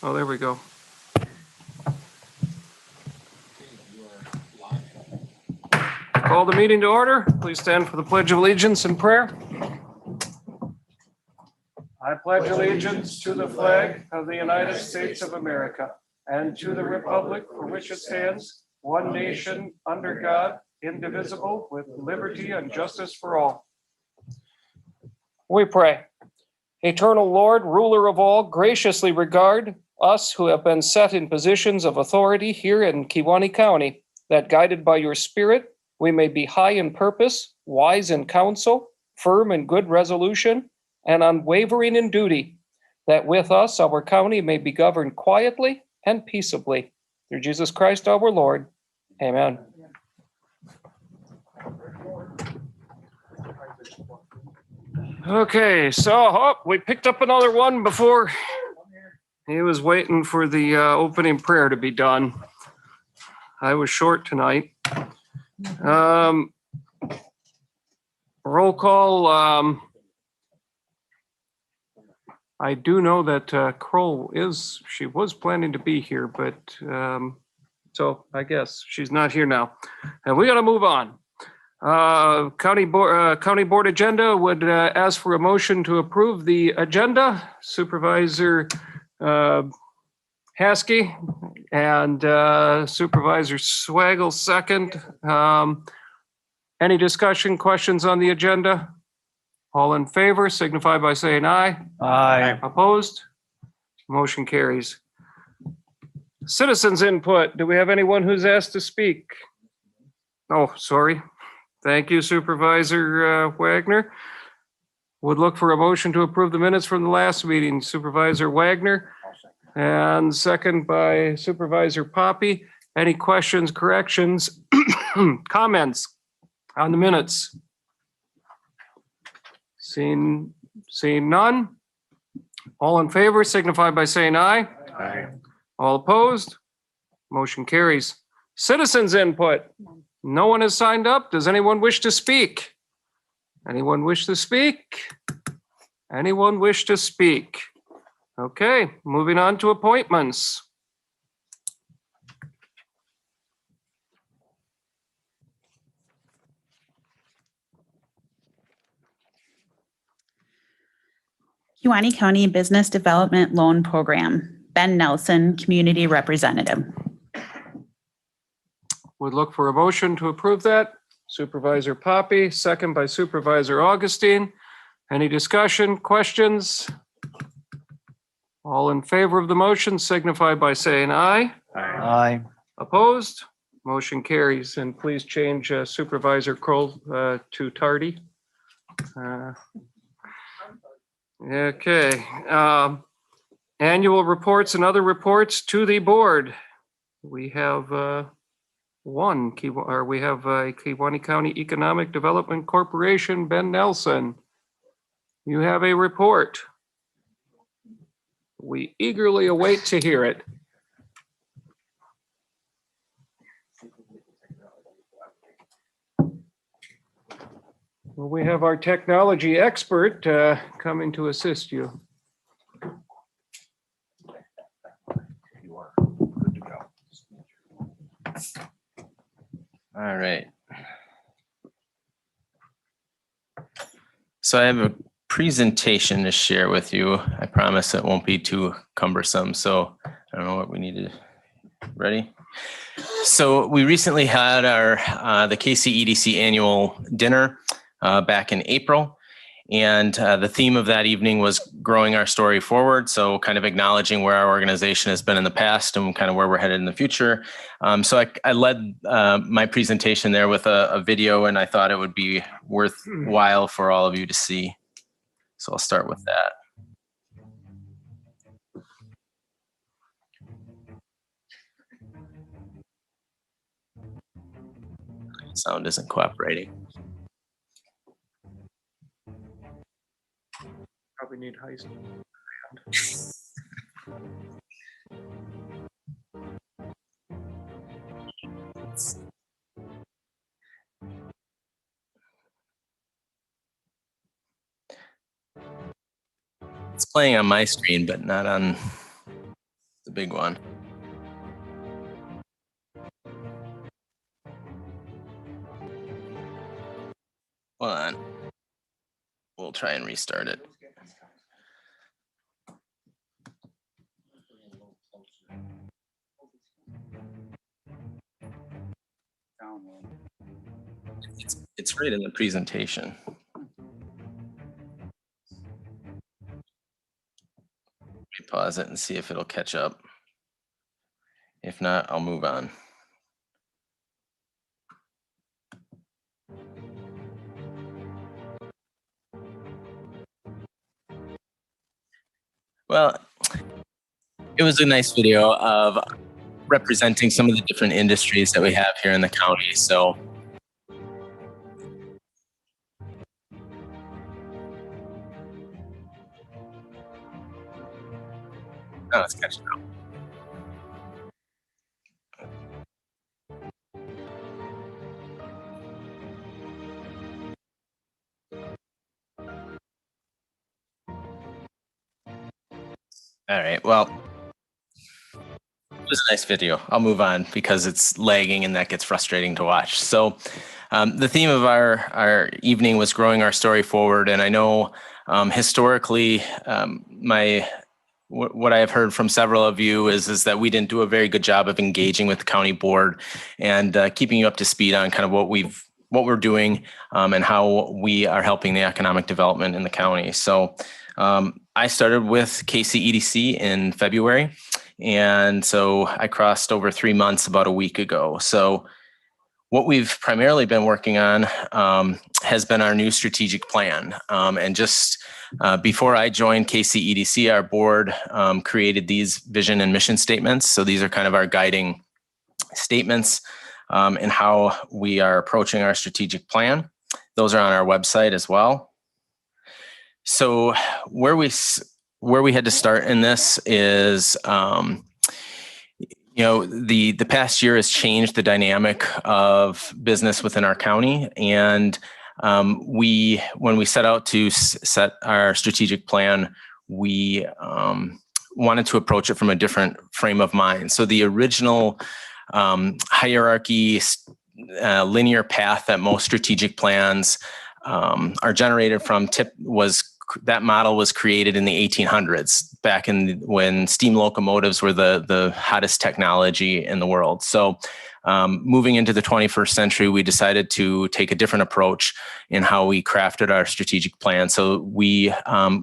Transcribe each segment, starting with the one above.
Oh, there we go. Call the meeting to order. Please stand for the Pledge of Allegiance and prayer. I pledge allegiance to the flag of the United States of America and to the republic for which it stands, one nation, under God, indivisible, with liberty and justice for all. We pray. Eternal Lord, ruler of all, graciously regard us who have been set in positions of authority here in Kewaunee County, that guided by your Spirit, we may be high in purpose, wise in counsel, firm in good resolution, and unwavering in duty, that with us our county may be governed quietly and peaceably. Through Jesus Christ our Lord. Amen. Okay, so we picked up another one before he was waiting for the opening prayer to be done. I was short tonight. Roll call. I do know that Kroll she was planning to be here, but so I guess she's not here now. And we got to move on. County board agenda would ask for a motion to approve the agenda. Supervisor Haskey and Supervisor Swaggle second. Any discussion, questions on the agenda? All in favor, signify by saying aye. Aye. Opposed? Motion carries. Citizens input. Do we have anyone who's asked to speak? Oh, sorry. Thank you, Supervisor Wagner. Would look for a motion to approve the minutes from the last meeting. Supervisor Wagner. And second by Supervisor Poppy. Any questions, corrections, comments on the minutes? Seeing none. All in favor, signify by saying aye. Aye. All opposed? Motion carries. Citizens input. No one has signed up. Does anyone wish to speak? Anyone wish to speak? Anyone wish to speak? Okay, moving on to appointments. Kewaunee County Business Development Loan Program, Ben Nelson, Community Representative. Would look for a motion to approve that. Supervisor Poppy, second by Supervisor Augustine. Any discussion, questions? All in favor of the motion signify by saying aye. Aye. Opposed? Motion carries. And please change Supervisor Kroll to tardy. Okay. Annual reports and other reports to the board. We have we have Kewaunee County Economic Development Corporation, Ben Nelson. You have a report. We eagerly await to hear it. Well, we have our technology expert coming to assist you. You are good to go. All right. So I have a presentation to share with you. I promise it won't be too cumbersome. So I don't know what we need to, ready? So we recently had our the KCEDC annual dinner back in April. And the theme of that evening was growing our story forward. So kind of acknowledging where our organization has been in the past and kind of where we're headed in the future. So I led my presentation there with a video, and I thought it would be worthwhile for all of you to see. So I'll start with that. Sound isn't cooperating. Probably need high speed. It's playing on my screen, but not on the big one. Hold on. We'll try and restart it. It's right in the presentation. Let me pause it and see if it'll catch up. If not, I'll move on. Well, it was a nice video of representing some of the different industries that we have here in the county. So now it's catching up. All right, well, it was a nice video. I'll move on because it's lagging and that gets frustrating to watch. So the theme of our evening was growing our story forward. And I know historically, what I have heard from several of you is that we didn't do a very good job of engaging with the county board and keeping you up to speed on kind of what we're doing and how we are helping the economic development in the county. So I started with KCEDC in February. And so I crossed over 3 months about a week ago. So what we've primarily been working on has been our new strategic plan. And just before I joined KCEDC, our board created these vision and mission statements. So these are kind of our guiding statements in how we are approaching our strategic plan. Those are on our website as well. So where we had to start in this is, the past year has changed the dynamic of business within our county. And when we set out to set our strategic plan, we wanted to approach it from a different frame of mind. So the original hierarchy, linear path that most strategic plans are generated from that model was created in the 1800s, back when steam locomotives were the hottest technology in the world. So moving into the 21st century, we decided to take a different approach in how we crafted our strategic plan. So we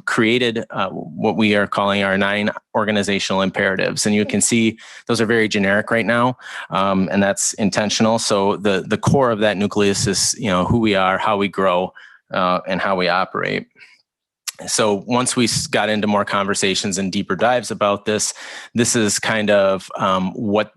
created what we are calling our 9 organizational imperatives. And you can see those are very generic right now, and that's intentional. So the core of that nucleus is who we are, how we grow, and how we operate. So once we got into more conversations and deeper dives about this is kind of what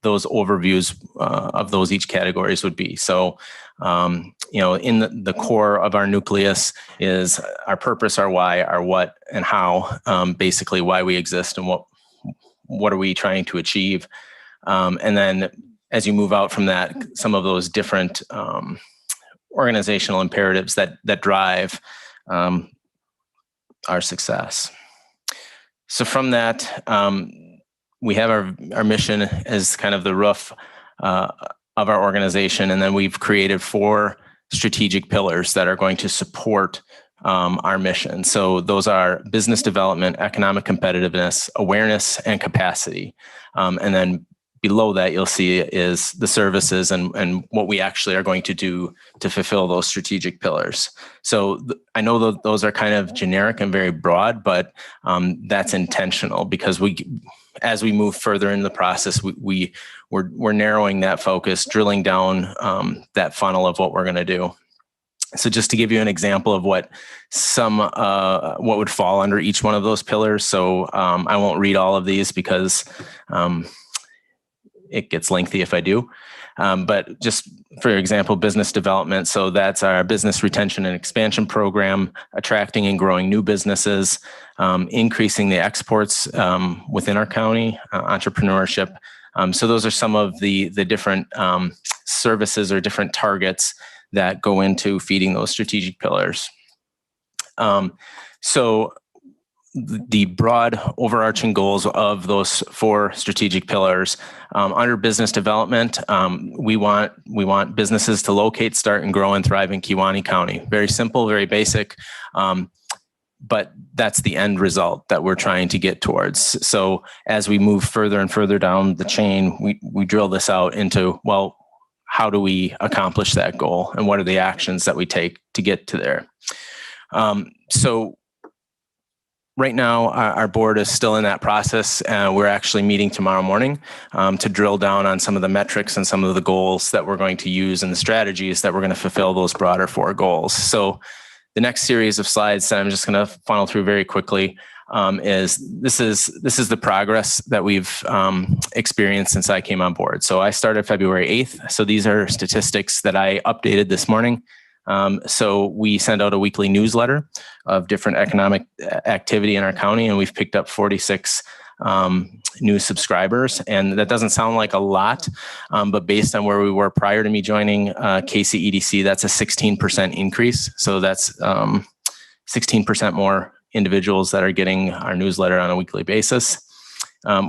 those overviews of those each categories would be. So, in the core of our nucleus is our purpose, our why, our what, and how, basically why we exist and what are we trying to achieve. And then as you move out from that, some of those different organizational imperatives that drive our success. So from that, we have our mission as kind of the roof of our organization, and then we've created 4 strategic pillars that are going to support our mission. So those are business development, economic competitiveness, awareness, and capacity. And then below that, you'll see is the services and what we actually are going to do to fulfill those strategic pillars. So I know that those are kind of generic and very broad, but that's intentional because as we move further in the process, we're narrowing that focus, drilling down that funnel of what we're going to do. So just to give you an example of what would fall under each one of those pillars. So I won't read all of these because it gets lengthy if I do. But just for example, business development. So that's our business retention and expansion program, attracting and growing new businesses, increasing the exports within our county, entrepreneurship. So those are some of the different services or different targets that go into feeding those strategic pillars. So the broad overarching goals of those 4 strategic pillars. Under business development, we want businesses to locate, start, and grow and thrive in Kewaunee County. Very simple, very basic, but that's the end result that we're trying to get towards. So as we move further and further down the chain, we drill this out into, well, how do we accomplish that goal, and what are the actions that we take to get to there? So right now, our board is still in that process. We're actually meeting tomorrow morning to drill down on some of the metrics and some of the goals that we're going to use and the strategies that we're going to fulfill those broader 4 goals. So the next series of slides that I'm just going to funnel through very quickly is the progress that we've experienced since I came on board. So I started February 8th. So these are statistics that I updated this morning. So we send out a weekly newsletter of different economic activity in our county, and we've picked up 46 new subscribers. And that doesn't sound like a lot, but based on where we were prior to me joining KCEDC, that's a 16% increase. So that's 16% more individuals that are getting our newsletter on a weekly basis.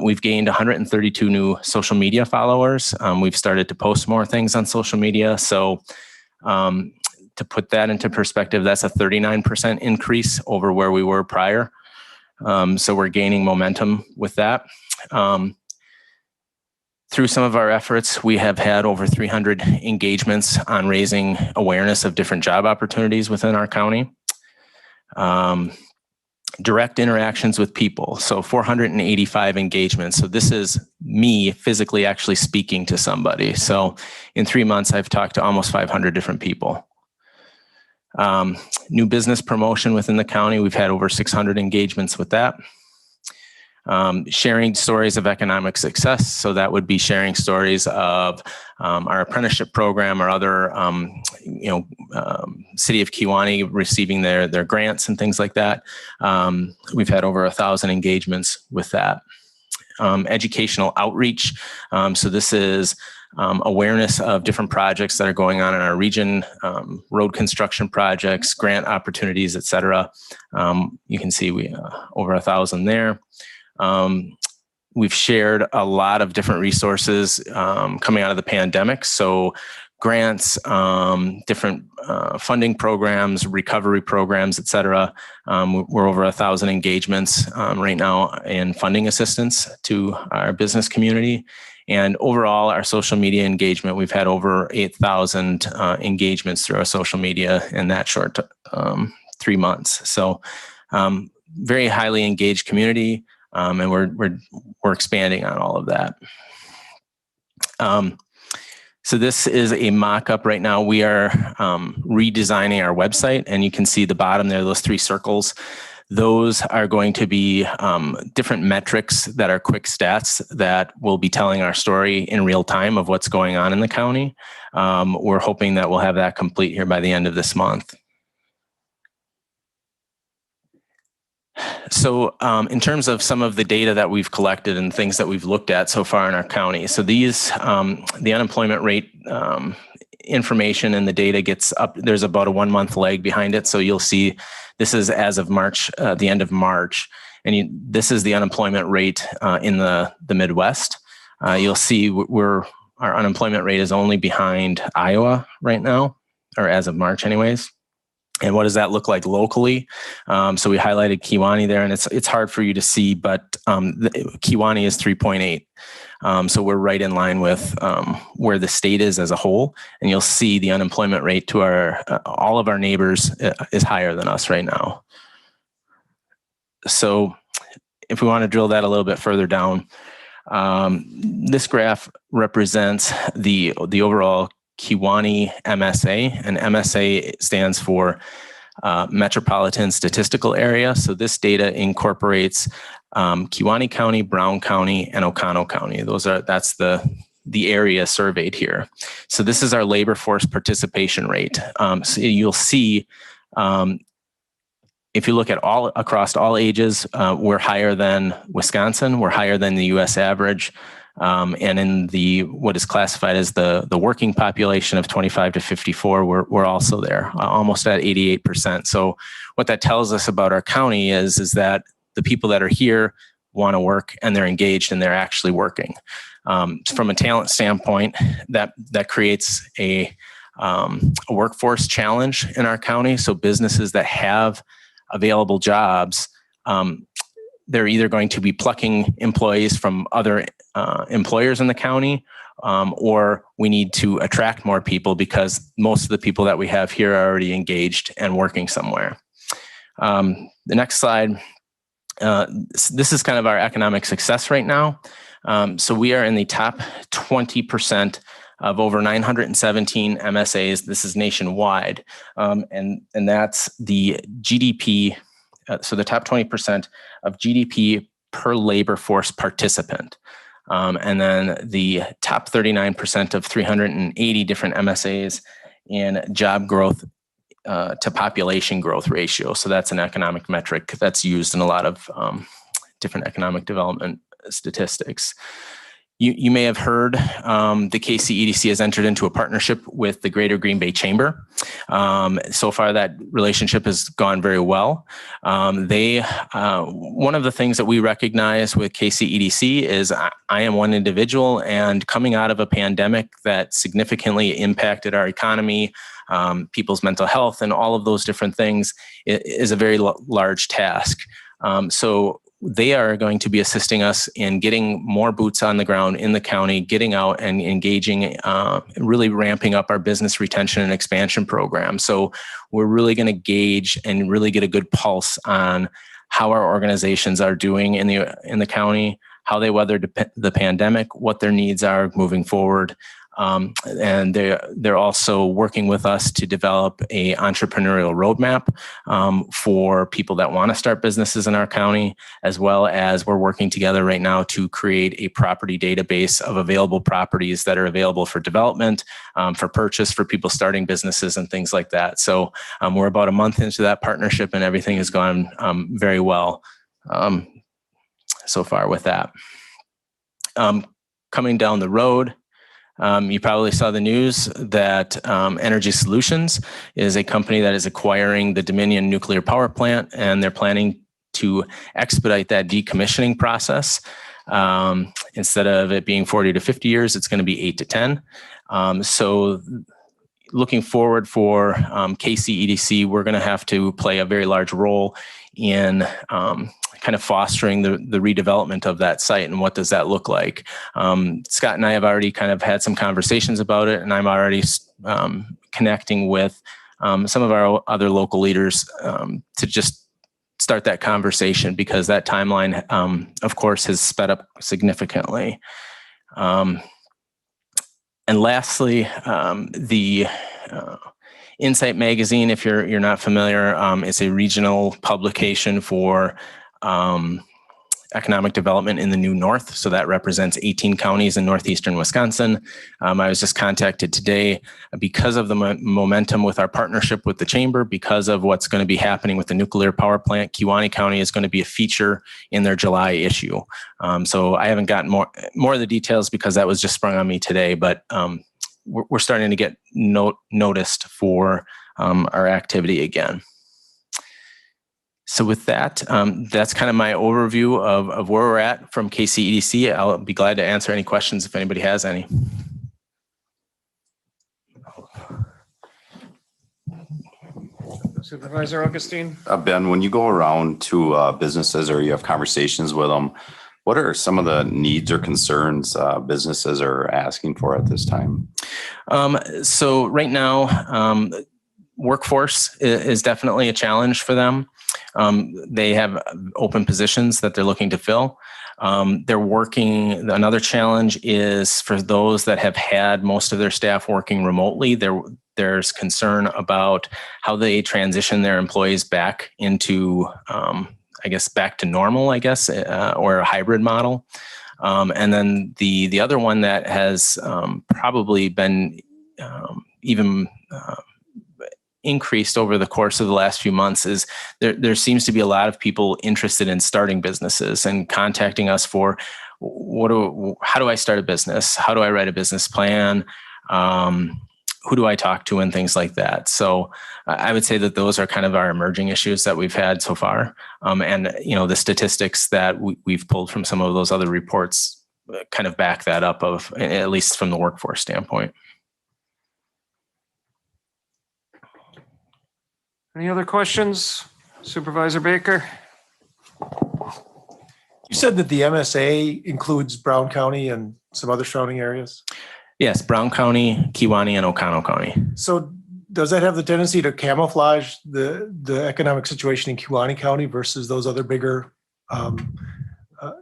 We've gained 132 new social media followers. We've started to post more things on social media. So to put that into perspective, that's a 39% increase over where we were prior. So we're gaining momentum with that. Through some of our efforts, we have had over 300 engagements on raising awareness of different job opportunities within our county. Direct interactions with people. So 485 engagements. So this is me physically actually speaking to somebody. So in 3 months, I've talked to almost 500 different people. New business promotion within the county. We've had over 600 engagements with that. Sharing stories of economic success. So that would be sharing stories of our apprenticeship program or other, City of Kewaunee receiving their grants and things like that. We've had over 1,000 engagements with that. Educational outreach. So this is awareness of different projects that are going on in our region, road construction projects, grant opportunities, et cetera. You can see we over 1,000 there. We've shared a lot of different resources coming out of the pandemic. So grants, different funding programs, recovery programs, et cetera. We're over 1,000 engagements right now in funding assistance to our business community. And overall, our social media engagement, we've had over 8,000 engagements through our social media in that short 3 months. So very highly engaged community. And we're expanding on all of that. So this is a mock-up right now. We are redesigning our website, and you can see the bottom there, those 3 circles. Those are going to be different metrics that are quick stats that will be telling our story in real time of what's going on in the county. We're hoping that we'll have that complete here by the end of this month. So in terms of some of the data that we've collected and things that we've looked at so far in our county, so these, the unemployment rate information and the data gets up, there's about a 1-month lag behind it. So you'll see this is as of March, the end of March, and this is the unemployment rate in the Midwest. You'll see our unemployment rate is only behind Iowa right now, or as of March anyways. And what does that look like locally? So we highlighted Kewaunee there, and it's hard for you to see, but Kewaunee is 3.8. So we're right in line with where the state is as a whole. And you'll see the unemployment rate to all of our neighbors is higher than us right now. So if we want to drill that a little bit further down, this graph represents the overall Kewaunee MSA, and MSA stands for Metropolitan Statistical Area. So this data incorporates Kewaunee County, Brown County, and Oconto County. That's the area surveyed here. So this is our labor force participation rate. So you'll see if you look at across all ages, we're higher than Wisconsin. We're higher than the U.S. average. And in what is classified as the working population of 25 to 54, we're also there, almost at 88%. So what that tells us about our county is that the people that are here want to work and they're engaged and they're actually working. From a talent standpoint, that creates a workforce challenge in our county. So businesses that have available jobs, they're either going to be plucking employees from other employers in the county, or we need to attract more people because most of the people that we have here are already engaged and working somewhere. The next slide. This is kind of our economic success right now. So we are in the top 20% of over 917 MSAs. This is nationwide. And that's the GDP. So the top 20% of GDP per labor force participant. And then the top 39% of 380 different MSAs in job growth to population growth ratio. So that's an economic metric that's used in a lot of different economic development statistics. You may have heard the KCEDC has entered into a partnership with the Greater Green Bay Chamber. So far, that relationship has gone very well. One of the things that we recognize with KCEDC is I am one individual, and coming out of a pandemic that significantly impacted our economy, people's mental health, and all of those different things is a very large task. So they are going to be assisting us in getting more boots on the ground in the county, getting out and engaging, really ramping up our business retention and expansion program. So we're really going to gauge and really get a good pulse on how our organizations are doing in the county, how they weathered the pandemic, what their needs are moving forward. And they're also working with us to develop a entrepreneurial roadmap for people that want to start businesses in our county, as well as we're working together right now to create a property database of available properties that are available for development, for purchase, for people starting businesses and things like that. So we're about a month into that partnership, and everything has gone very well so far with that. Coming down the road, you probably saw the news that Energy Solutions is a company that is acquiring the Dominion nuclear power plant, and they're planning to expedite that decommissioning process. Instead of it being 40 to 50 years, it's going to be 8 to 10. So looking forward for KCEDC, we're going to have to play a very large role in kind of fostering the redevelopment of that site. And what does that look like? Scott and I have already kind of had some conversations about it, and I'm already connecting with some of our other local leaders to just start that conversation, because that timeline, of course, has sped up significantly. And lastly, the Insight Magazine, if you're not familiar, it's a regional publication for economic development in the New North. So that represents 18 counties in northeastern Wisconsin. I was just contacted today because of the momentum with our partnership with the Chamber, because of what's going to be happening with the nuclear power plant. Kewaunee County is going to be a feature in their July issue. So I haven't gotten more of the details because that was just sprung on me today, but we're starting to get noticed for our activity again. So with that, that's kind of my overview of where we're at from KCEDC. I'll be glad to answer any questions if anybody has any. Supervisor Augustine? Ben, when you go around to businesses or you have conversations with them, what are some of the needs or concerns businesses are asking for at this time? So right now, workforce is definitely a challenge for them. They have open positions that they're looking to fill. They're working. Another challenge is for those that have had most of their staff working remotely. There's concern about how they transition their employees back into, back to normal, or a hybrid model. And then the other one that has probably been even increased over the course of the last few months is there seems to be a lot of people interested in starting businesses and contacting us for how do I start a business? How do I write a business plan? who do I talk to and things like that. So I would say that those are kind of our emerging issues that we've had so far. And, the statistics that we've pulled from some of those other reports kind of back that up, of at least from the workforce standpoint. Any other questions? Supervisor Baker? You said that the MSA includes Brown County and some other surrounding areas. Yes, Brown County, Kewaunee, and Oconto County. So does that have the tendency to camouflage the economic situation in Kewaunee County versus those other bigger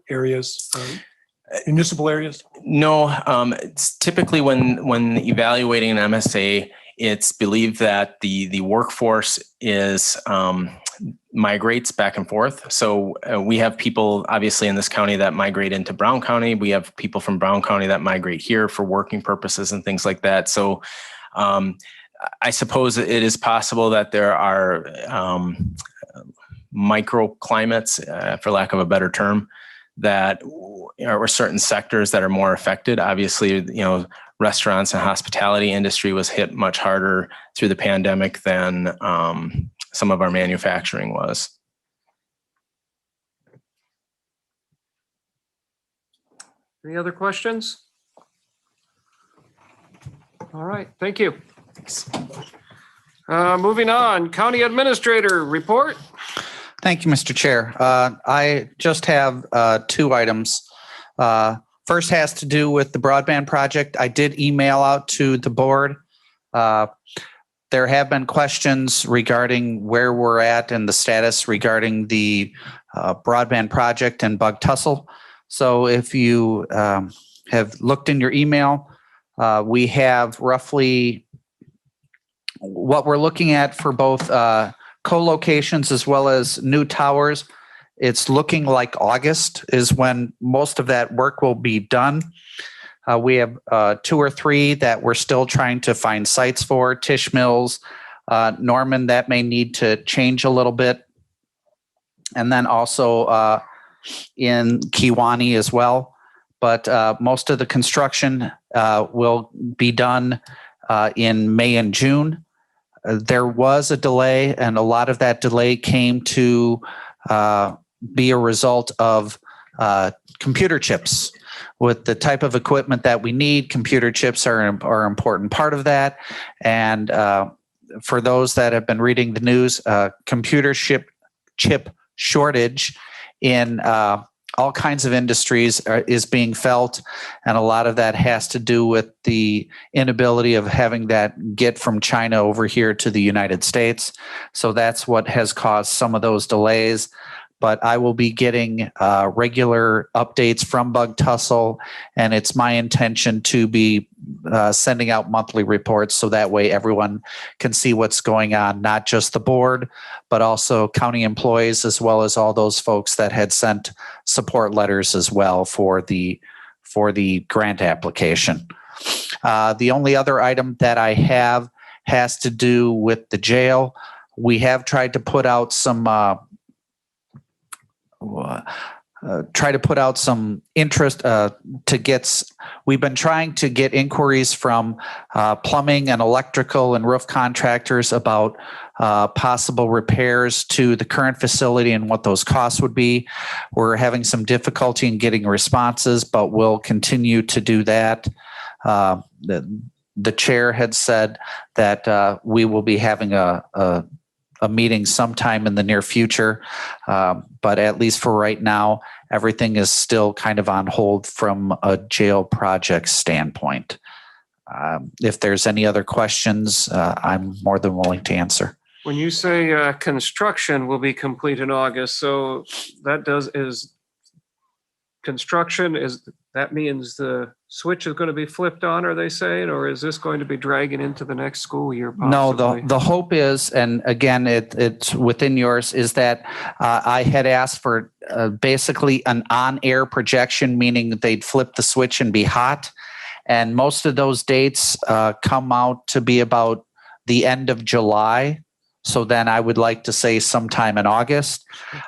areas, municipal areas? No, it's typically when evaluating an MSA, it's believed that the workforce is migrates back and forth. So we have people obviously in this county that migrate into Brown County. We have people from Brown County that migrate here for working purposes and things like that. So I suppose it is possible that there are microclimates, for lack of a better term, that or certain sectors that are more affected. Obviously, restaurants and hospitality industry was hit much harder through the pandemic than some of our manufacturing was. Any other questions? All right, thank you. Thanks. Moving on, County Administrator report. Thank you, Mr. Chair. I just have two items. First has to do with the broadband project. I did email out to the board. There have been questions regarding where we're at and the status regarding the broadband project and bug tussle. So if you have looked in your email, we have roughly what we're looking at for both co-locations as well as new towers. It's looking like August is when most of that work will be done. We have 2 or 3 that we're still trying to find sites for. Tish Mills, Norman, that may need to change a little bit. And then also in Kewaunee as well. But most of the construction will be done in May and June. There was a delay, and a lot of that delay came to be a result of computer chips. With the type of equipment that we need, computer chips are an important part of that. And for those that have been reading the news, computer chip shortage in all kinds of industries is being felt, and a lot of that has to do with the inability of having that get from China over here to the United States. So that's what has caused some of those delays. But I will be getting regular updates from Bug Tussle, and it's my intention to be sending out monthly reports so that way everyone can see what's going on, not just the board, but also county employees, as well as all those folks that had sent support letters as well for the grant application. The only other item that I have has to do with the jail. We have tried to put out some interest to get. We've been trying to get inquiries from plumbing and electrical and roof contractors about possible repairs to the current facility and what those costs would be. We're having some difficulty in getting responses, but we'll continue to do that. The chair had said that we will be having a meeting sometime in the near future. But at least for right now, everything is still kind of on hold from a jail project standpoint. If there's any other questions, I'm more than willing to answer. When you say construction will be complete in August, so that that means the switch is going to be flipped on, are they saying, or is this going to be dragging into the next school year possibly? No, the hope is, and again, it's within yours, is that I had asked for basically an on-air projection, meaning that they'd flip the switch and be hot. And most of those dates come out to be about the end of July. So then I would like to say sometime in August.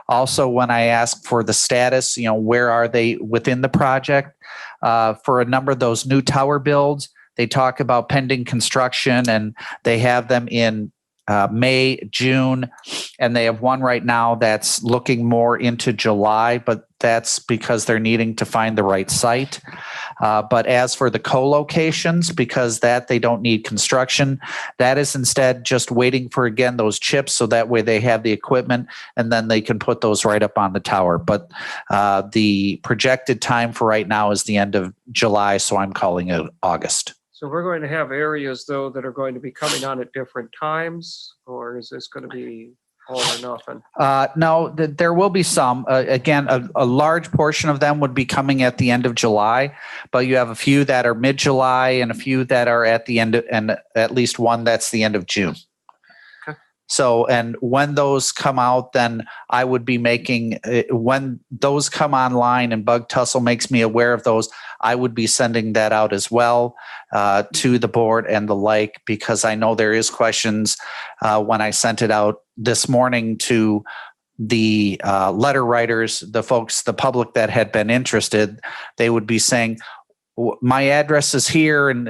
Also, when I ask for the status, where are they within the project? For a number of those new tower builds, They talk about pending construction, and they have them in May, June, and they have one right now that's looking more into July, but that's because they're needing to find the right site. But as for the co-locations, because that they don't need construction, that is instead just waiting for, again, those chips, so that way they have the equipment and then they can put those right up on the tower. But the projected time for right now is the end of July, so I'm calling it August. So we're going to have areas, though, that are going to be coming on at different times, or is this going to be all or nothing? No, there will be some. Again, a large portion of them would be coming at the end of July, but you have a few that are mid-July and a few that are at the end of, and at least one that's the end of June. Okay. So, and when those come out, then I would be making, when those come online and Bug Tussle makes me aware of those, I would be sending that out as well to the board and the like, because I know there is questions when I sent it out this morning to the letter writers, the folks, the public that had been interested. They would be saying, my address is here, and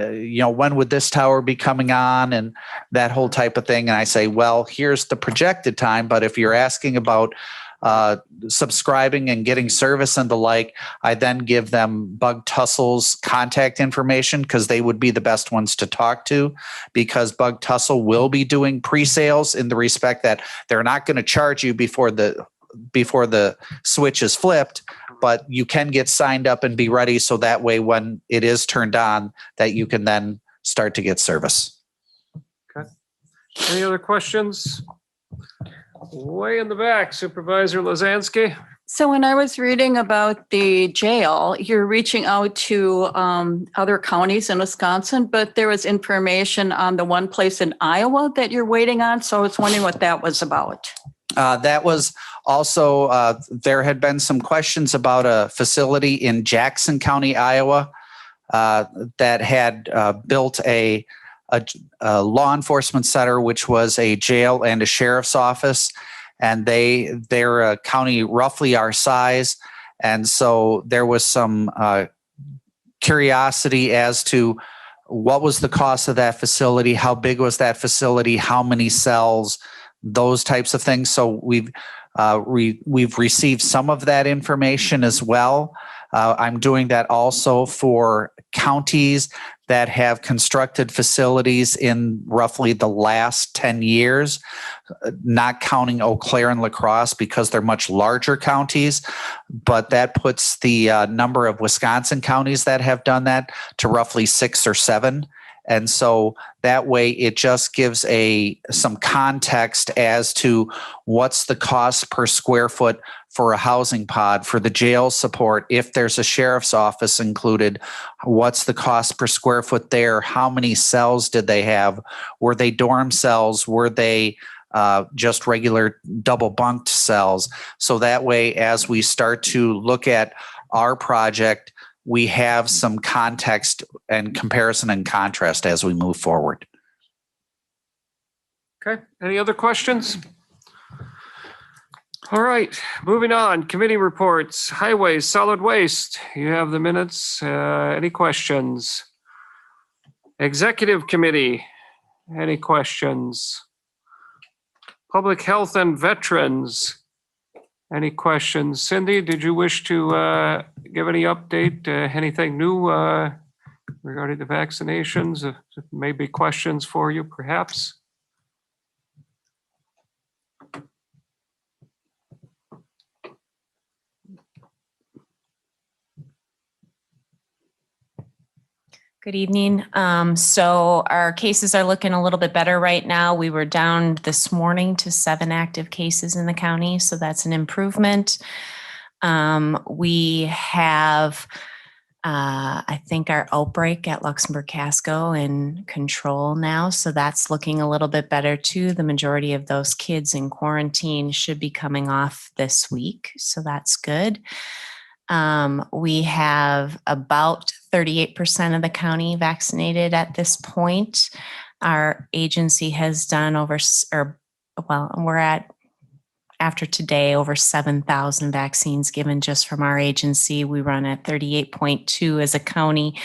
when would this tower be coming on, and that whole type of thing. And I say, well, here's the projected time, but if you're asking about subscribing and getting service and the like, I then give them Bug Tussle's contact information, because they would be the best ones to talk to, because Bug Tussle will be doing pre-sales in the respect that they're not going to charge you before the switch is flipped, but you can get signed up and be ready, so that way when it is turned on, that you can then start to get service. Okay. Any other questions? Way in the back, Supervisor Lazansky. So when I was reading about the jail, you're reaching out to other counties in Wisconsin, but there was information on the one place in Iowa that you're waiting on. So I was wondering what that was about. That was also, there had been some questions about a facility in Jackson County, Iowa, that had built a law enforcement center, which was a jail and a sheriff's office. And they're a county roughly our size. And so there was some curiosity as to what was the cost of that facility, how big was that facility, how many cells, those types of things. So we've received some of that information as well. I'm doing that also for counties that have constructed facilities in roughly the last 10 years, not counting Eau Claire and La Crosse because they're much larger counties, but that puts the number of Wisconsin counties that have done that to roughly 6 or 7. And so that way it just gives some context as to what's the cost per square foot for a housing pod, for the jail support. If there's a sheriff's office included, what's the cost per square foot there? How many cells did they have? Were they dorm cells? Were they just regular double bunked cells? So that way, as we start to look at our project, we have some context and comparison and contrast as we move forward. Okay, any other questions? All right, moving on. Committee reports, highways, solid waste. You have the minutes. Any questions? Executive committee, any questions? Public health and veterans, any questions? Cindy, did you wish to give any update, anything new regarding the vaccinations? Maybe questions for you, perhaps? Good evening. So our cases are looking a little bit better right now. We were down this morning to 7 active cases in the county, so that's an improvement. We have, I think, our outbreak at Luxembourg Casco in control now, so that's looking a little bit better too. The majority of those kids in quarantine should be coming off this week, so that's good. We have about 38% of the county vaccinated at this point. Our agency has done we're at after today, over 7,000 vaccines given just from our agency. We run at 38.2 as a county.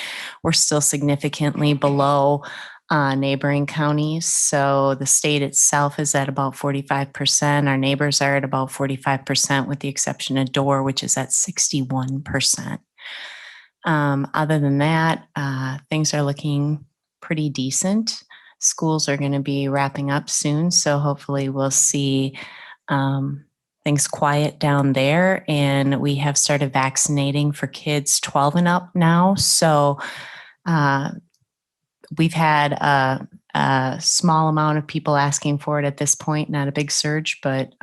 We're still significantly below neighboring counties. So the state itself is at about 45%. Our neighbors are at about 45%, with the exception of Door, which is at 61%. Other than that, things are looking pretty decent. Schools are going to be wrapping up soon, so hopefully we'll see things quiet down there. And we have started vaccinating for kids 12 and up now. So we've had a small amount of people asking for it at this point, not a big surge, but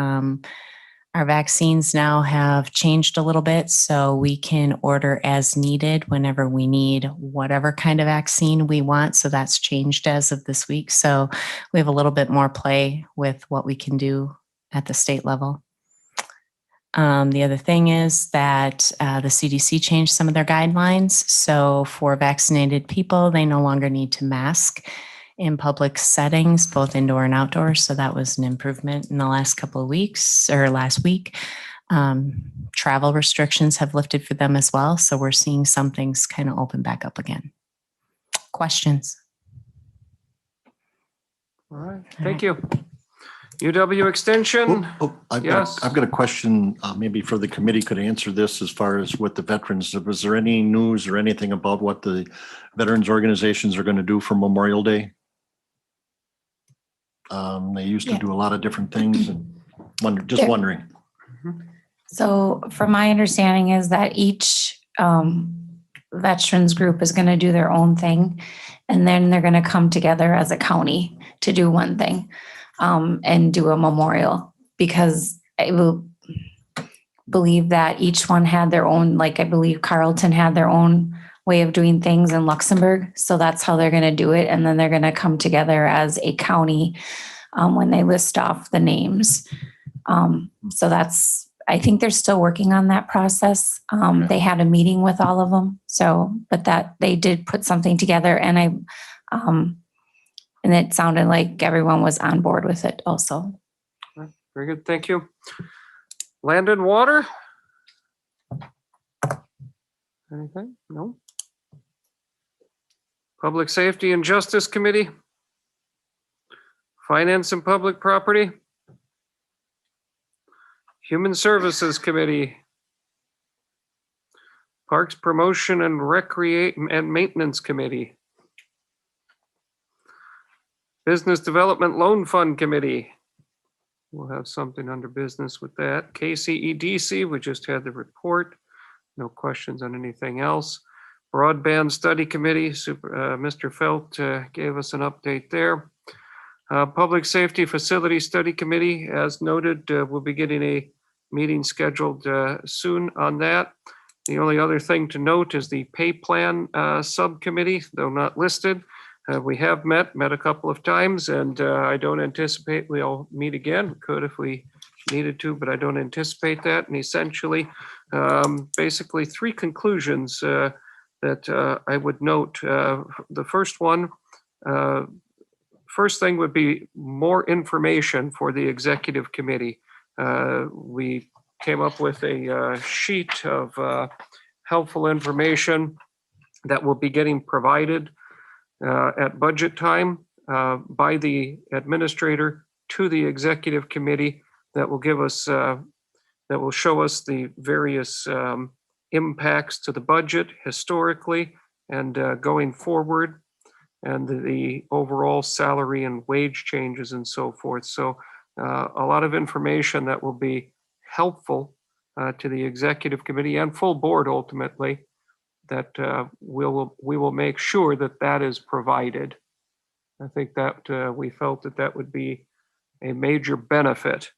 our vaccines now have changed a little bit, so we can order as needed whenever we need whatever kind of vaccine we want. So that's changed as of this week. So we have a little bit more play with what we can do at the state level. The other thing is that the CDC changed some of their guidelines. So for vaccinated people, they no longer need to mask in public settings, both indoor and outdoor. So that was an improvement in the last couple of weeks, or last week. Travel restrictions have lifted for them as well. So we're seeing some things kind of open back up again. Questions? All right, thank you. UW Extension. Yes. I've got a question, maybe for the committee could answer this as far as with the veterans. Was there any news or anything about what the veterans organizations are going to do for Memorial Day? They used to do a lot of different things, and wondering. So from my understanding is that each veterans group is going to do their own thing, and then they're going to come together as a county to do one thing. And do a memorial, because I will believe that each one had their own, like I believe Carleton had their own way of doing things in Luxembourg. So that's how they're going to do it. And then they're going to come together as a county when they list off the names. So that's, I think they're still working on that process. They had a meeting with all of them. So, but that they did put something together, and and it sounded like everyone was on board with it also. Very good, thank you. Land and Water? Anything? No? Public Safety and Justice Committee? Finance and Public Property? Human Services Committee? Parks Promotion and Maintenance Committee? Business Development Loan Fund Committee. We'll have something under business with that. KCEDC, we just had the report. No questions on anything else. Broadband Study Committee, Mr. Felt gave us an update there. Public Safety Facility Study Committee, as noted, we'll be getting a meeting scheduled soon on that. The only other thing to note is the Pay Plan Subcommittee, though not listed. We have met a couple of times, and I don't anticipate we'll meet again. We could if we needed to, but I don't anticipate that. And essentially, basically three conclusions that I would note. The first one, first thing would be more information for the executive committee. We came up with a sheet of helpful information that will be getting provided at budget time by the administrator to the executive committee, that will give us, that will show us the various impacts to the budget historically and going forward, and the overall salary and wage changes and so forth. So a lot of information that will be helpful to the executive committee and full board ultimately, that we will make sure that that is provided. I think that we felt that that would be a major benefit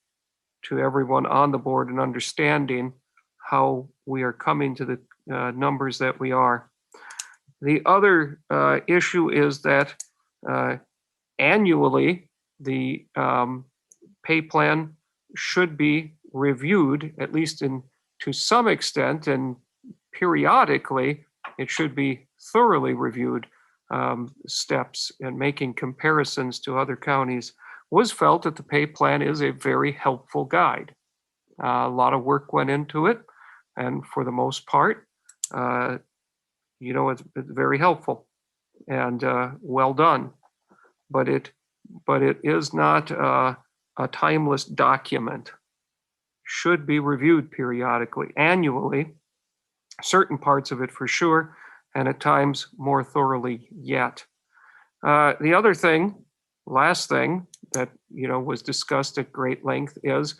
to everyone on the board in understanding how we are coming to the numbers that we are. The other issue is that annually the pay plan should be reviewed, at least to some extent, and periodically it should be thoroughly reviewed. Steps and making comparisons to other counties, was felt that the pay plan is a very helpful guide. A lot of work went into it, and for the most part, it's very helpful and well done. But it is not a timeless document. Should be reviewed periodically, annually, certain parts of it for sure, and at times more thoroughly yet. The other thing, last thing that was discussed at great length is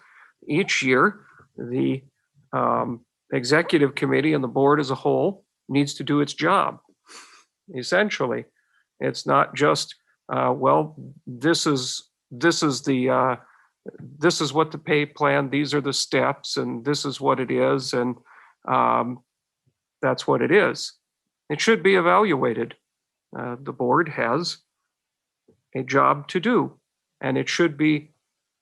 each year the executive committee and the board as a whole needs to do its job. Essentially, it's not just this is what the pay plan, these are the steps, and this is what it is, and that's what it is. It should be evaluated. The board has a job to do, and it should be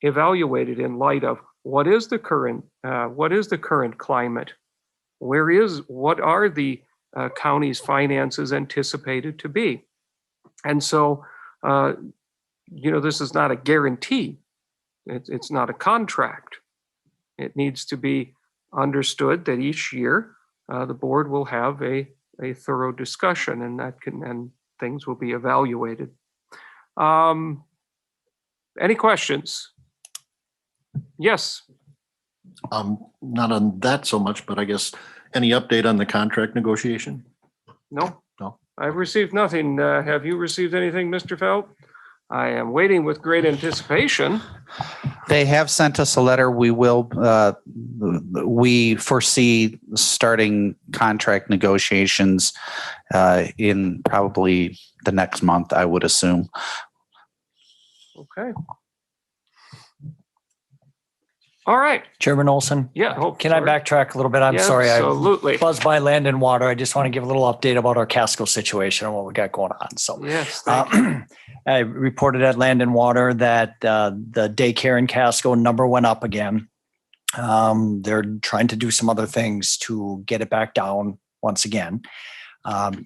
evaluated in light of what is the current climate? What are the county's finances anticipated to be? And so, this is not a guarantee. It's not a contract. It needs to be understood that each year the board will have a thorough discussion, and things will be evaluated. Any questions? Yes. Not on that so much, but I guess any update on the contract negotiation? No. No. I've received nothing. Have you received anything, Mr. Felt? I am waiting with great anticipation. They have sent us a letter. We foresee starting contract negotiations in probably the next month, I would assume. Okay. All right. Chairman Olson? Yeah. Can I backtrack a little bit? I'm Yeah, sorry. absolutely. I buzzed by land and water. I just want to give a little update about our Casco situation and what we got going on. So Yes. Thank you. I reported at Land and Water that the daycare in Casco number went up again. They're trying to do some other things to get it back down once again.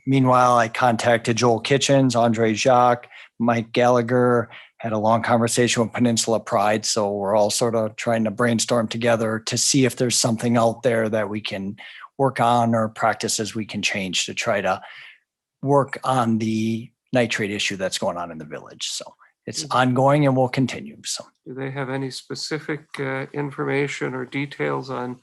Meanwhile, I contacted Joel Kitchens, Andre Jacques, Mike Gallagher, had a long conversation with Peninsula Pride. So we're all sort of trying to brainstorm together to see if there's something out there that we can work on or practices we can change to try to work on the nitrate issue that's going on in the village. So it's ongoing and will continue. So do they have any specific information or details on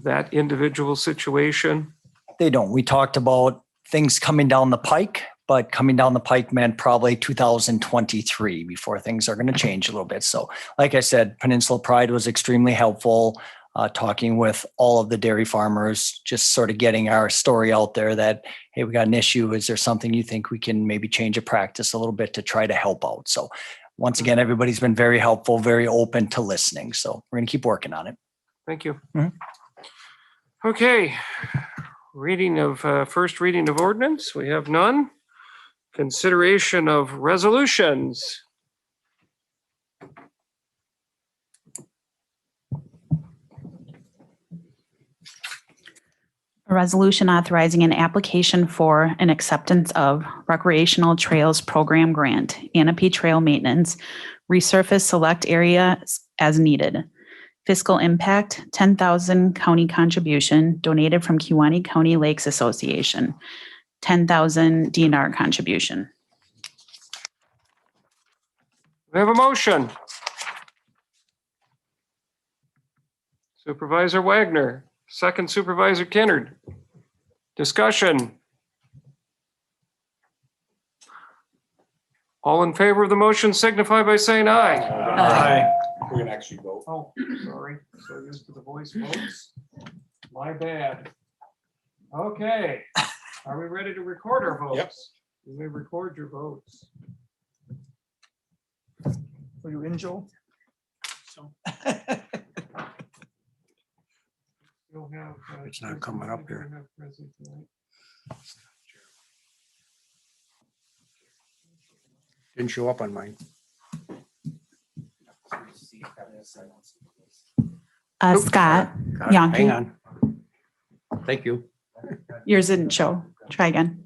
that individual situation? They don't. We talked about things coming down the pike, but coming down the pike meant probably 2023 before things are going to change a little bit. So like I said, Peninsula Pride was extremely helpful, talking with all of the dairy farmers, just sort of getting our story out there that, hey, we got an issue. Is there something you think we can maybe change a practice a little bit to try to help out? So once again, everybody's been very helpful, very open to listening. So we're going to keep working on it. Thank you. Mm-hmm. Okay. First reading of ordinance. We have none. Consideration of resolutions. A resolution authorizing an application for an acceptance of recreational trails program grant, Canopy Trail Maintenance, resurface select area as needed. Fiscal impact, $10,000 county contribution donated from Kewaunee County Lakes Association, $10,000 DNR contribution. We have a motion. Supervisor Wagner, second Supervisor Kennard. Discussion. All in favor of the motion signify by saying aye. Aye. We're gonna actually vote. Oh, sorry. So used to the voice votes. My bad. Okay. Are we ready to record our votes? Yep. You may record your votes. Are you in, Joe? You'll have, It's not coming up here. you'll have President tonight. Didn't show up on mine. Scott, Hang Yonke, on. Thank you. yours didn't show. Try again.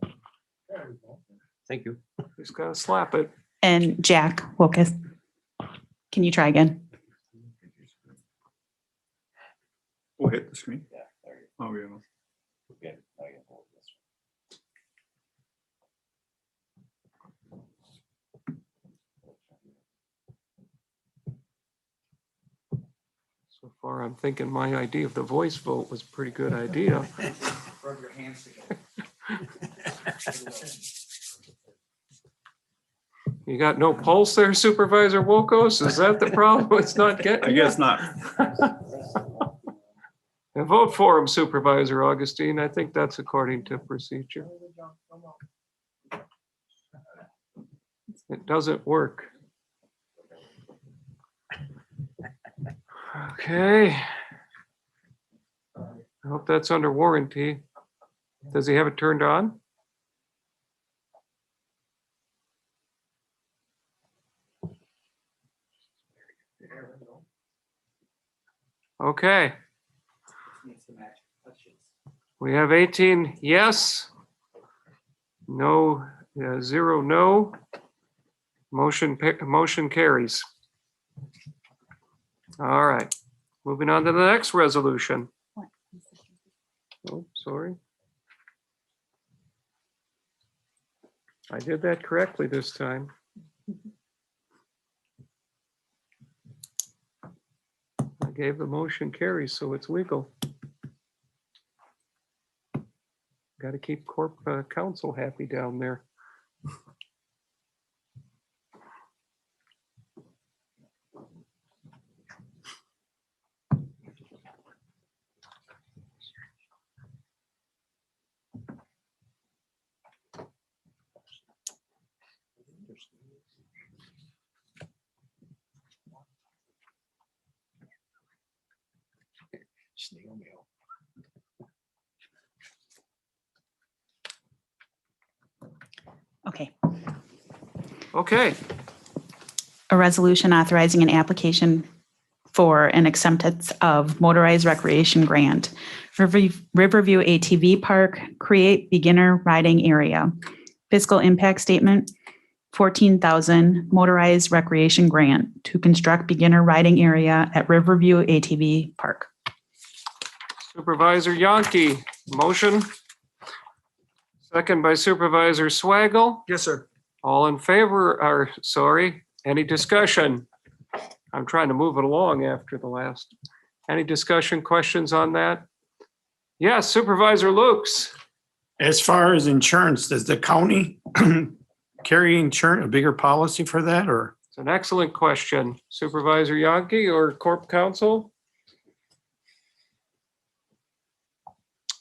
Thank you. Just gotta slap it. And Jack Wilkus. Can you try again? Oh, hit the screen? Oh, yeah. So far, I'm thinking my idea of the voice vote was a pretty good idea. Rub your hands together. You got no pulse there, Supervisor Wilkos? Is that the problem? It's not getting I you? guess not. And vote for him, Supervisor Augustine. I think that's according to procedure. It doesn't work. Okay. I hope that's under warranty. Does he have it turned on? Okay. We have 18 yes, no, 0 no. Motion carries. All right, moving on to the next resolution. Oh, sorry. I did that correctly this time. I gave the motion carries, so it's legal. Got to keep corp counsel happy down there. Snail mail. Okay. Okay, A resolution authorizing an application for an acceptance of motorized recreation grant. Riverview ATV Park, create beginner riding area. Fiscal impact statement, 14,000 motorized recreation grant to construct beginner riding area at Riverview ATV Park. Supervisor Yonke, motion. Second by Supervisor Swaggle. Yes, sir. All in favor, or sorry, any discussion? I'm trying to move it along after the last. Any discussion, questions on that? Yes, Supervisor Lukes. As far as insurance, does the county carry insurance, a bigger policy for that, or? It's an excellent question. Supervisor Yonke or Corp Counsel?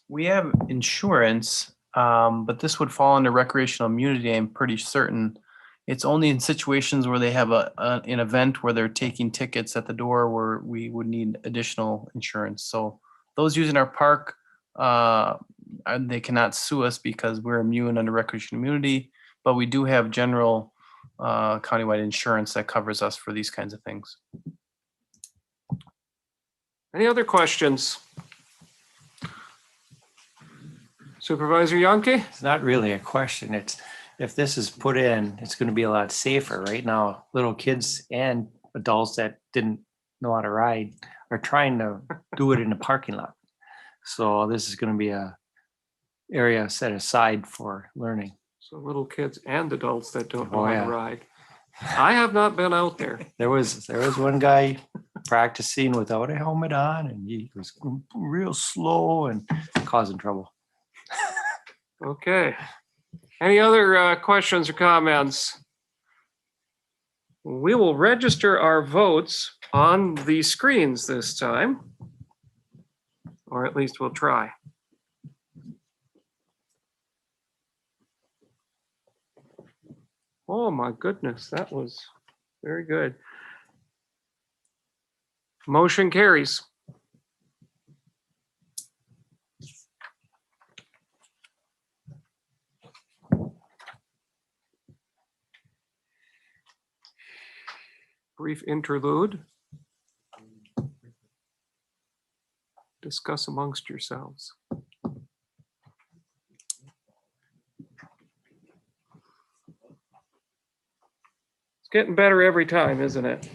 We have insurance, but this would fall under recreational immunity, I'm pretty certain. It's only in situations where they have an event where they're taking tickets at the door where we would need additional insurance. So those using our park, they cannot sue us because we're immune under recreational immunity, but we do have general countywide insurance that covers us for these kinds of things. Any other questions? Supervisor Yonke? It's not really a question. It's, if this is put in, it's going to be a lot safer. Right now, little kids and adults that didn't know how to ride are trying to do it in the parking lot. So this is going to be a area set aside for learning. So little kids and adults that don't know Oh, how yeah. to ride. I have not been out there. There was one guy practicing without a helmet on, and he was real slow and causing trouble. Okay. Any other questions or comments? We will register our votes on the screens this time, or at least we'll try. Oh my goodness, that was very good. Motion carries. Brief interlude. Discuss amongst yourselves. It's getting better every time, isn't it?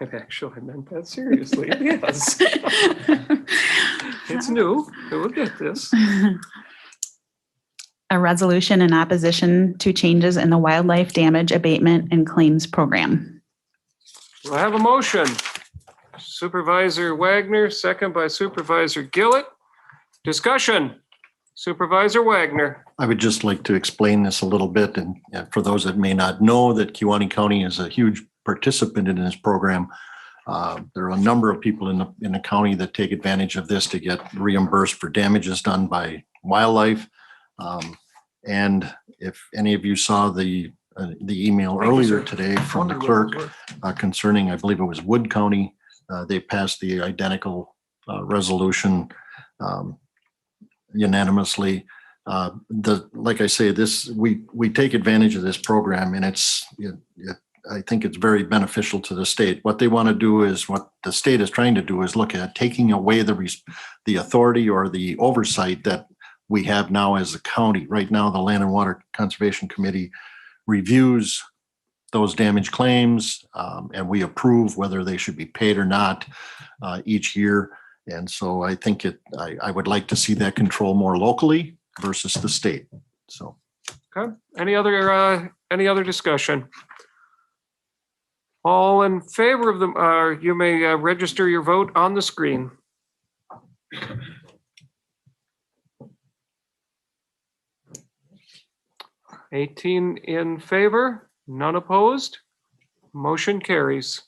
And actually, I meant that seriously. Yes. It's new. We'll get this. A resolution in opposition to changes in the wildlife damage abatement and claims program. Do I have a motion? Supervisor Wagner, second by Supervisor Gillett. Discussion. Supervisor Wagner. I would just like to explain this a little bit. And for those that may not know, that Kewaunee County is a huge participant in this program. There are a number of people in the county that take advantage of this to get reimbursed for damages done by wildlife. And if any of you saw the email earlier today from the clerk concerning, I believe it was Wood County, they passed the identical resolution unanimously. Like I say, we take advantage of this program, and I think it's very beneficial to the state. What they want to do is, what the state is trying to do is look at taking away the authority or the oversight that we have now as a county. Right now, the Land and Water Conservation Committee reviews those damage claims, and we approve whether they should be paid or not each year. And so I think I would like to see that control more locally versus the state. So, Okay. Any other discussion? All in favor of them, you may register your vote on the screen. (18) in favor, none opposed. Motion carries.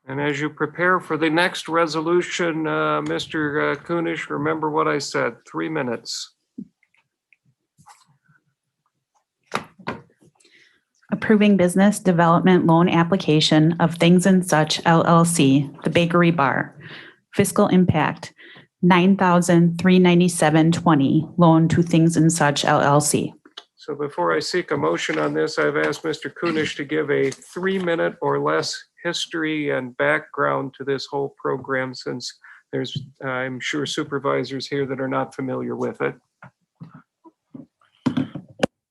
And as you prepare for the next resolution, Mr. Kunish, remember what I said, 3 minutes. Approving business development loan application of Things and Such LLC, the Bakery Bar. Fiscal impact, $9,397.20 loan to Things and Such LLC. So before I seek a motion on this, I've asked Mr. Kunish to give a 3-minute or less history and background to this whole program, since there's, I'm sure, supervisors here that are not familiar with it.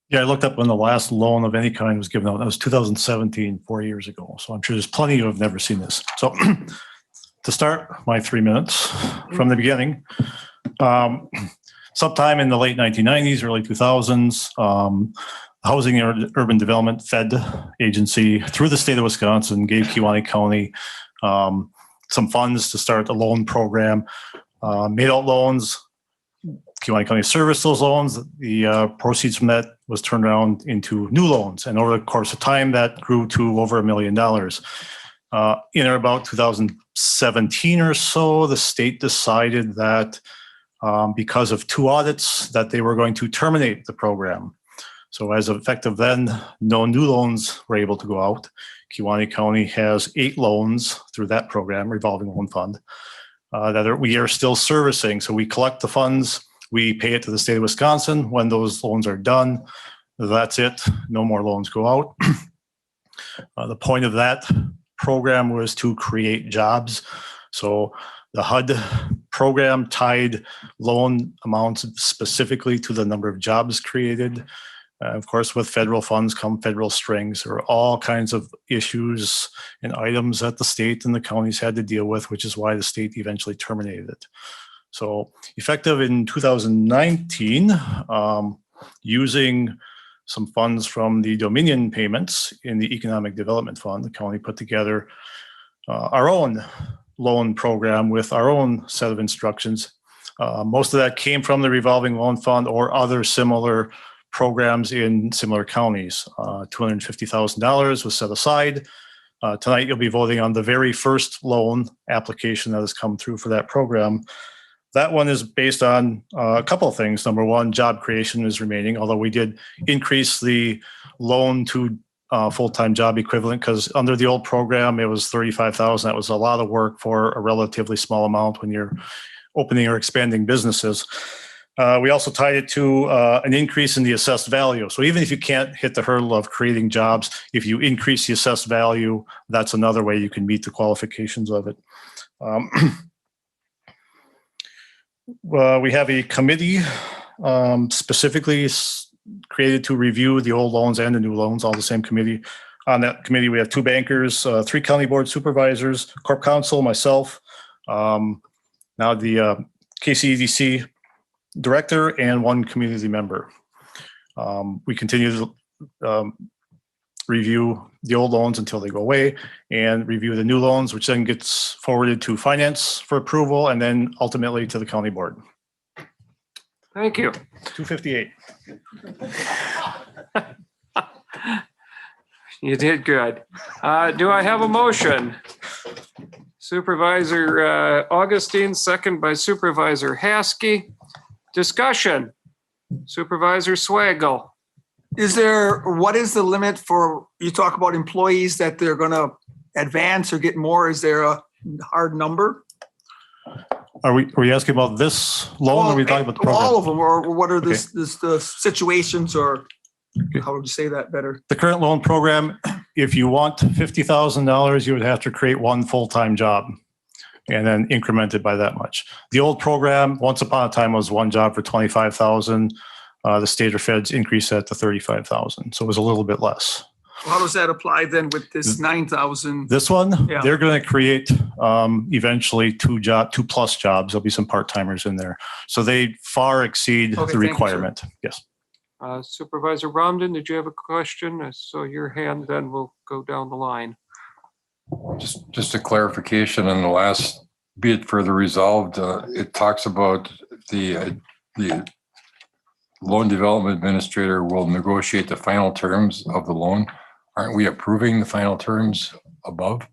Yeah, I looked up when the last loan of any kind was given out. That was 2017, 4 years ago. So I'm sure there's plenty who have never seen this. So to start my 3 minutes from the beginning, sometime in the late 1990s, early 2000s, Housing and Urban Development Fed agency through the state of Wisconsin gave Kewaunee County some funds to start a loan program, made out loans. Kewaunee County serviced those loans. The proceeds from that was turned around into new loans. And over the course of time, that grew to over $1 million. In about 2017 or so, the state decided that because of 2 audits, that they were going to terminate the program. So as effective then, no new loans were able to go out. Kewaunee County has 8 loans through that program, revolving loan fund, that we are still servicing. So we collect the funds, we pay it to the state of Wisconsin. When those loans are done, that's it. No more loans go out. The point of that program was to create jobs. So the HUD program tied loan amounts specifically to the number of jobs created. Of course, with federal funds come federal strings. There are all kinds of issues and items that the state and the counties had to deal with, which is why the state eventually terminated it. So effective in 2019, using some funds from the Dominion payments in the Economic Development Fund, the county put together our own loan program with our own set of instructions. Most of that came from the revolving loan fund or other similar programs in similar counties. $250,000 was set aside. Tonight, you'll be voting on the very first loan application that has come through for that program. That one is based on a couple of things. Number one, job creation is remaining, although we did increase the loan to full-time job equivalent, because under the old program, it was $35,000. That was a lot of work for a relatively small amount when you're opening or expanding businesses. We also tied it to an increase in the assessed value. So even if you can't hit the hurdle of creating jobs, if you increase the assessed value, that's another way you can meet the qualifications of it. We have a committee specifically created created to review the old loans and the new loans, all the same committee. On that committee, we have 2 bankers, 3 county board supervisors, corp counsel, myself, now the KCEDC director, and 1 community member. We continue to review the old loans until they go away and review the new loans, which then gets forwarded to finance for approval and then ultimately to the county board. Thank you. 258. You did good. Do I have a motion? Supervisor Augustine, second by Supervisor Haskey. Discussion. Supervisor Swagel. What is the limit for, you talk about employees that they're going to advance or get more? Is there a hard number? Are we asking about this loan or are we talking about the program? All of them, or what are the situations, or how would you say that better? The current loan program, if you want $50,000, you would have to create 1 full-time job and then increment it by that much. The old program, once upon a time, was 1 job for $25,000. The state or feds increased that to $35,000. So it was a little bit less. How does that apply then with this 9,000? This one, Yeah. they're going to create eventually 2+ jobs. There'll be some part-timers in there. So they far exceed Okay, the thank you, requirement. Yes. Supervisor Romden, did you have a question? I saw your hand, then we'll go down the line. Just a clarification on the last, be it further resolved, it talks about the loan development administrator will negotiate the final terms of the loan. Aren't we approving the final terms above?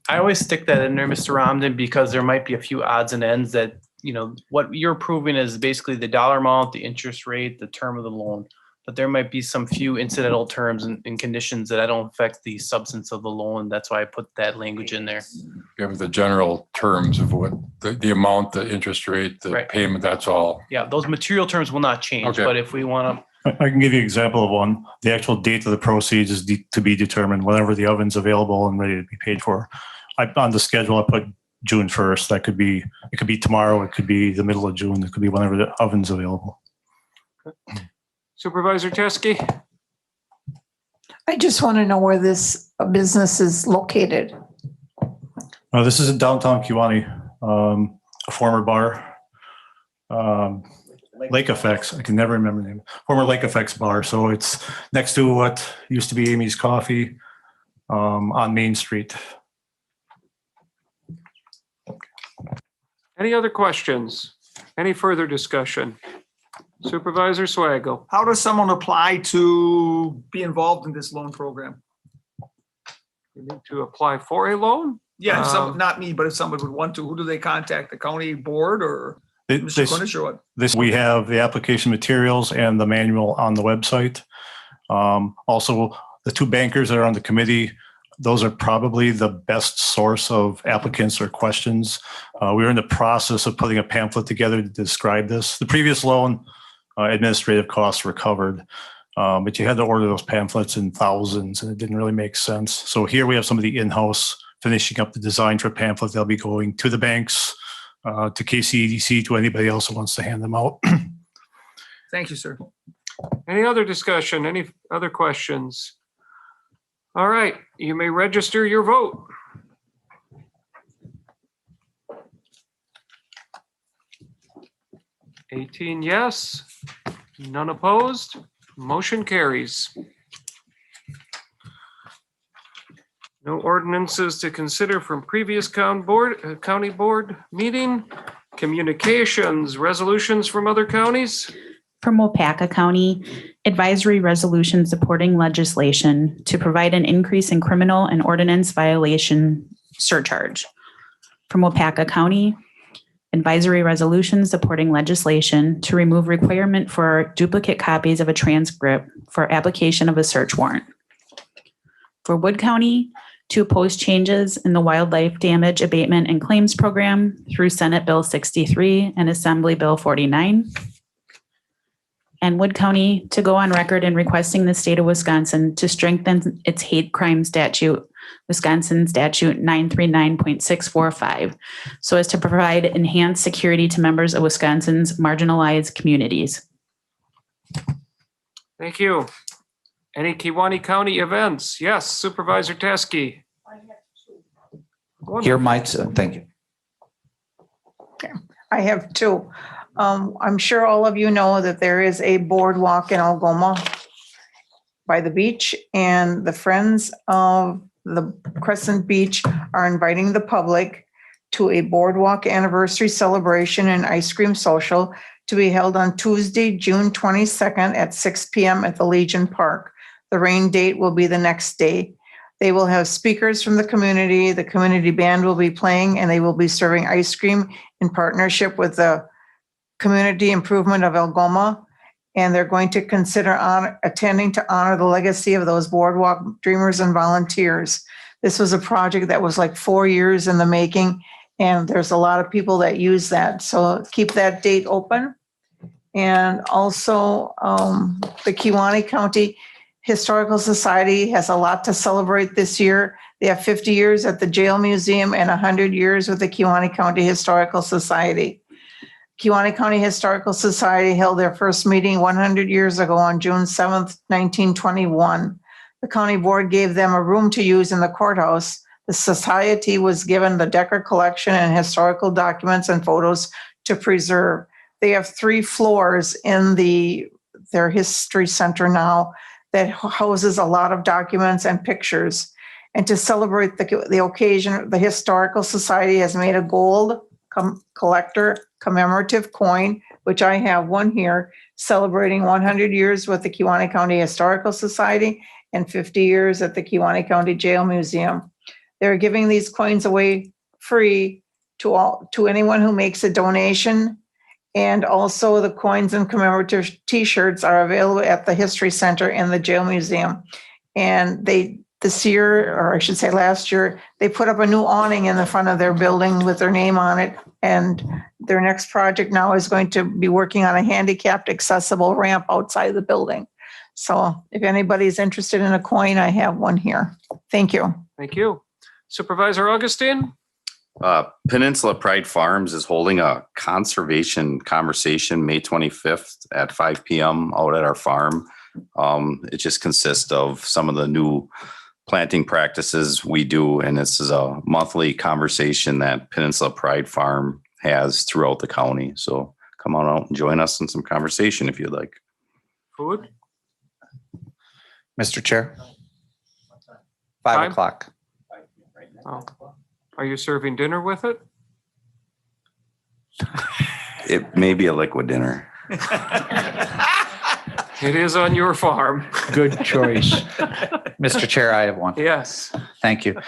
I always stick that in there, Mr. Romden, because there might be a few odds and ends that, what you're approving is basically the dollar amount, the interest rate, the term of the loan. But there might be some few incidental terms and conditions that don't affect the substance of the loan. That's why I put that language in there. You have the general terms of what the amount, the interest rate, the Right. payment, that's all. Yeah, those material terms will not change, Okay. but if we want to, I can give you an example of one. The actual date of the proceeds is to be determined whenever the oven's available and ready to be paid for. On the schedule, I put June 1st. It could be tomorrow. It could be the middle of June. It could be whenever the oven's available. Supervisor Teske? I just want to know where this business is located. This is in downtown Kewaunee, a former bar. Lake Effects. I can never remember the name. Former Lake Effects bar. So it's next to what used to be Amy's Coffee on Main Street. Any other questions? Any further discussion? Supervisor Swagel. How does someone apply to be involved in this loan program? You need to apply for a loan? Yeah, not me, but if someone would want to, who do they contact? The county board or Mr. Cornish or what? We have the application materials and the manual on the website. Also, the 2 bankers that are on the committee, those are probably the best source of applicants or questions. We're in the process of putting a pamphlet together to describe this. The previous loan, administrative costs were covered, but you had to order those pamphlets in thousands and it didn't really make sense. So here we have somebody in-house finishing up the design for a pamphlet. They'll be going to the banks, to KCEDC, to anybody else who wants to hand them out. Thank you, sir. Any other discussion? Any other questions? All right, you may register your vote. $18 yes, none opposed, motion carries. No ordinances to consider from previous county board meeting. Communications, resolutions from other counties. From Wapaka County, advisory resolution supporting legislation to provide an increase in criminal and ordinance violation surcharge. From Wapaka County, advisory resolution supporting legislation to remove requirement for duplicate copies of a transcript for application of a search warrant. For Wood County, to oppose changes in the Wildlife Damage Abatement and Claims Program through Senate Bill 63 and Assembly Bill 49. And Wood County to go on record in requesting the state of Wisconsin to strengthen its hate crime statute Wisconsin Statute 939.645, so as to provide enhanced security to members of Wisconsin's marginalized communities. Thank you. Any Kewaunee County events? Yes, Supervisor Teske. Here, Mike, thank you. I have two. I'm sure all of you know that there is a boardwalk in Algoma by the beach, and the Friends of the Crescent Beach are inviting the public to a boardwalk anniversary celebration and ice cream social to be held on Tuesday, June 22nd at 6 p.m. at the Legion Park. The rain date will be the next day. They will have speakers from the community band will be playing, and they will be serving ice cream in partnership with the Community Improvement of Algoma. And they're going to consider attending to honor the legacy of those boardwalk dreamers and volunteers. This was a project that was like 4 years in the making, and there's a lot of people that use that. So keep that date open. And also the Kewaunee County Historical Society has a lot to celebrate this year. They have 50 years at the Jail Museum and 100 years with the Kewaunee County Historical Society. Kewaunee County Historical Society held their first meeting 100 years ago on June 7th, 1921. The county board gave them a room to use in the courthouse. The society was given the Decker collection and historical documents and photos to preserve. They have 3 floors in their history center now that houses a lot of documents and pictures. And to celebrate the occasion, the Historical Society has made a gold collector commemorative coin, which I have one here, celebrating 100 years with the Kewaunee County Historical Society and 50 years at the Kewaunee County Jail Museum. They're giving these coins away free to anyone who makes a donation. And also the coins and commemorative t-shirts are available at the History Center and the Jail Museum. And this year, or I should say last year, they put up a new awning in the front of their building with their name on it. And their next project now is going to be working on a handicapped accessible ramp outside the building. So if anybody's interested in a coin, I have one here. Thank you. Thank you. Supervisor Augustine? Peninsula Pride Farms is holding a conservation conversation May 25th at 5 p.m. out at our farm. It just consists of some of the new planting practices we do, and this is a monthly conversation that Peninsula Pride Farm has throughout the county. So come on out and join us in some conversation if you'd like. Food? Mr. Chair, Time? 5 o'clock. Oh. Are you serving dinner with it? It may be a liquid dinner. It is on your farm. Good choice. Mr. Chair, I have one. Yes. Thank you.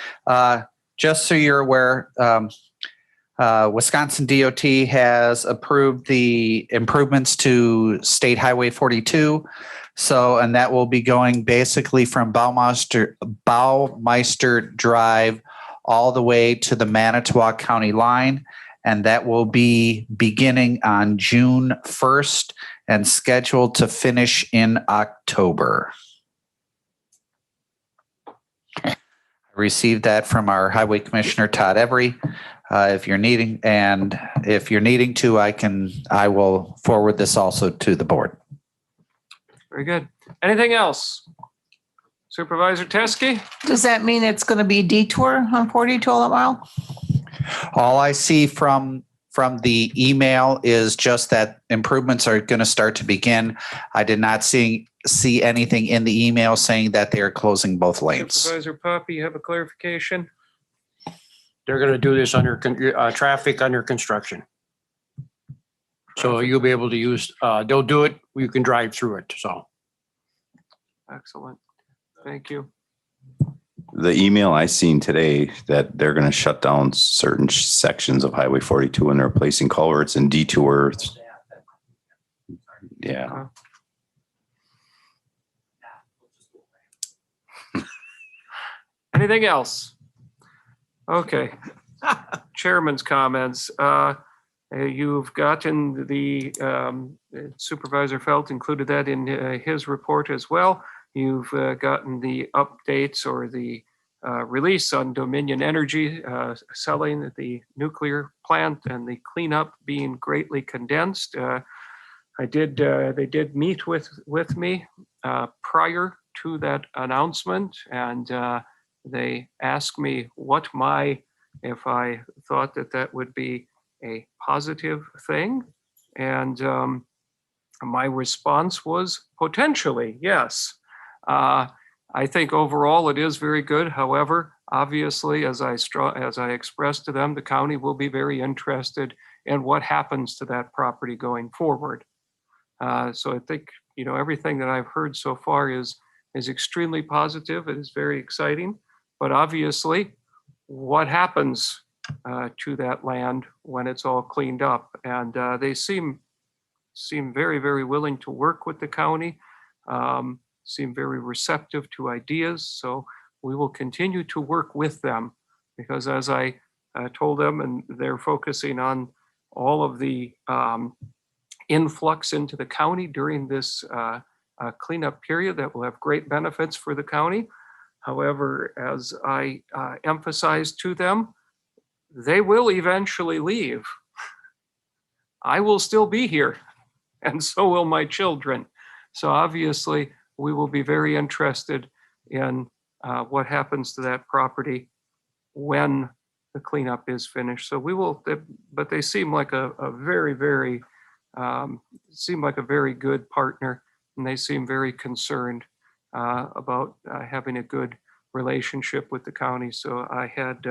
Just so you're aware, Wisconsin DOT has approved the improvements to State Highway 42. And that will be going basically from Baumeister Drive all the way to the Manitowoc County line. And that will be beginning on June 1st and scheduled to finish in October. I received that from our Highway Commissioner, Todd Every. If you're needing to, I will forward this also to the board. Very good. Anything else? Supervisor Teske? Does that mean it's going to be detour on 42 all that mile? All I see from the email is just that improvements are going to start to begin. I did not see anything in the email saying that they are closing both lanes. Supervisor Poppy, you have a clarification? They're going to do this under traffic under construction. So you'll be able to use, they'll do it, you can drive through it, so. Excellent. Thank you. The email I seen today that they're going to shut down certain sections of Highway 42 and they're replacing culverts and detours. Yeah. Anything else? Okay. Chairman's comments. You've gotten the Supervisor Felt included that in his report as well. You've gotten the updates or the release on Dominion Energy selling the nuclear plant and the cleanup being greatly condensed. They did meet with me prior to that announcement, and they asked me if I thought that would be a positive thing. And my response was potentially, yes. I think overall it is very good. However, obviously, as I expressed to them, the county will be very interested in what happens to that property going forward. So I think, everything that I've heard so far is extremely positive. It is very exciting. But obviously, what happens to that land when it's all cleaned up? And they seem very, very willing to work with the county, seem very receptive to ideas. So we will continue to work with them, because as I told them, and they're focusing on all of the influx into the county during this cleanup period that will have great benefits for the county. However, as I emphasized to them, they will eventually leave. I will still be here, and so will my children. So obviously, we will be very interested in what happens to that property when the cleanup is finished. So we will, but they seem like a very, very, seem like a very good partner, and they seem very concerned about having a good relationship with the county. So I had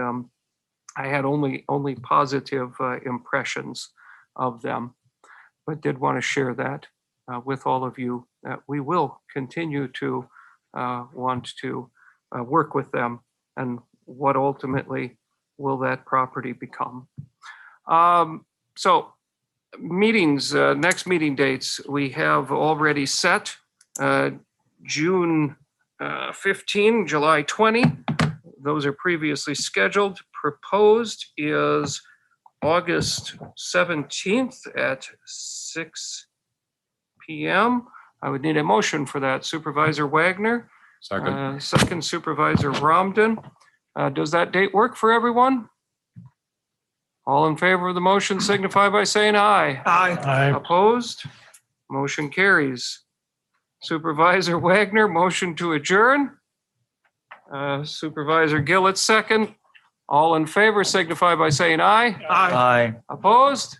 only positive impressions of them, but did want to share that with all of you, that we will continue to want to work with them, and what ultimately will that property become. So meetings, next meeting dates, we have already set June 15, July 20. Those are previously scheduled. Proposed is August 17th at 6 p.m. I would need a motion for that. Supervisor Wagner. Second. Second, Supervisor Romden. Does that date work for everyone? All in favor of the motion signify by saying aye. Aye. Opposed? Motion carries. Supervisor Wagner, motion to adjourn. Supervisor Gillett, second. All in favor signify by saying aye. Aye. Opposed?